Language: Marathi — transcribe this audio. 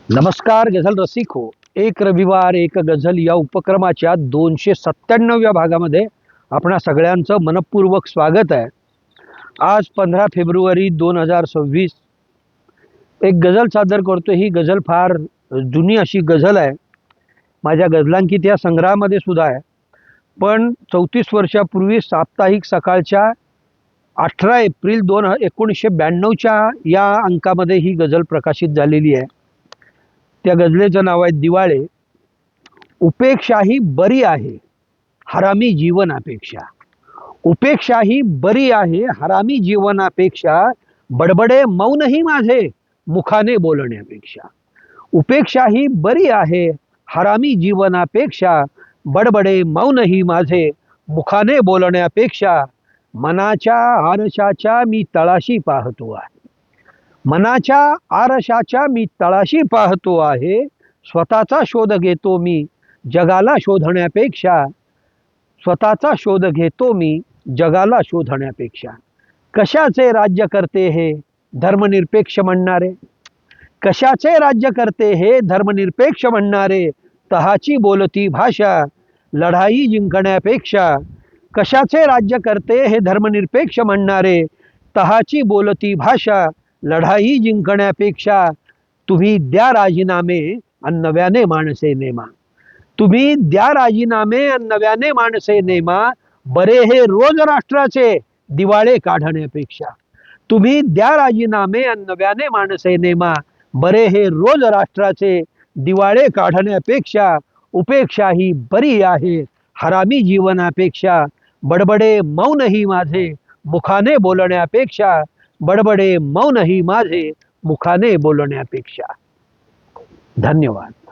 नमस्कार गझल रसिक हो. एक रविवार एक गझल या उपक्रमाच्या 297व्या भागामध्ये आपणा सगळ्यांचं मनपूर्वक स्वागत आहे. आज 15 फेब्रुवारी 2026 एक गझल सादर करतो. ही गझल फार जुनी अशी गझल आहे. माझ्या गझलांकित या संग्रहामध्ये सुद्धा आहे. पण 34 वर्षापूर्वी साप्ताहिक सकाळच्या 18 एप्रिल 1992च्या या अंकामध्ये ही गझल प्रकाशित झालेली आहे. त्या गझलेचं नाव आहे दिवाळे. उपेक्षा ही बरी आहे हरामी जीवनापेक्षा. उपेक्षा ही बरी आहे हरामी जीवनापेक्षा. बडबडे मौनही माझे मुखाने बोलण्यापेक्षा. उपेक्षा ही बरी आहे हरामी जीवनापेक्षा. बडबडे मौनही माझे मुखाने बोलण्यापेक्षा. मनाच्या आरशाच्या मी तळाशी पाहतो आहे. मनाच्या आरशाच्या मी तळाशी पाहतो आहे. स्वतःचा शोध घेतो मी जगाला शोधण्यापेक्षा. स्वतःचा शोध घेतो मी जगाला शोधण्यापेक्षा. कशाचे राज्य करते हे धर्मनिरपेक्ष म्हणणारे. कशाचे राज्य करते हे धर्मनिरपेक्ष म्हणणारे. तहाची बोलती भाषा लढाई जिंकण्यापेक्षा. कशाचे राज्य करते हे धर्मनिरपेक्ष म्हणणारे. तहाची बोलती भाषा लढाई जिंकण्यापेक्षा. तुम्ही द्या राजीनामे अन नव्याने माणसे नेमा. तुम्ही द्या राजीनामे अन नव्याने माणसे नेमा. बरे हे रोज राष्ट्राचे दिवाळे काढण्यापेक्षा. तुम्ही द्या राजीनामे अन नव्याने माणसे नेमा. बरे हे रोज राष्ट्राचे दिवाळे काढण्यापेक्षा. उपेक्षा ही बरी आहे हरामी जीवनापेक्षा. बडबडे मौनही माझे मुखाने बोलण्यापेक्षा. बडबडे मौनही माझे मुखाने बोलण्यापेक्षा. धन्यवाद.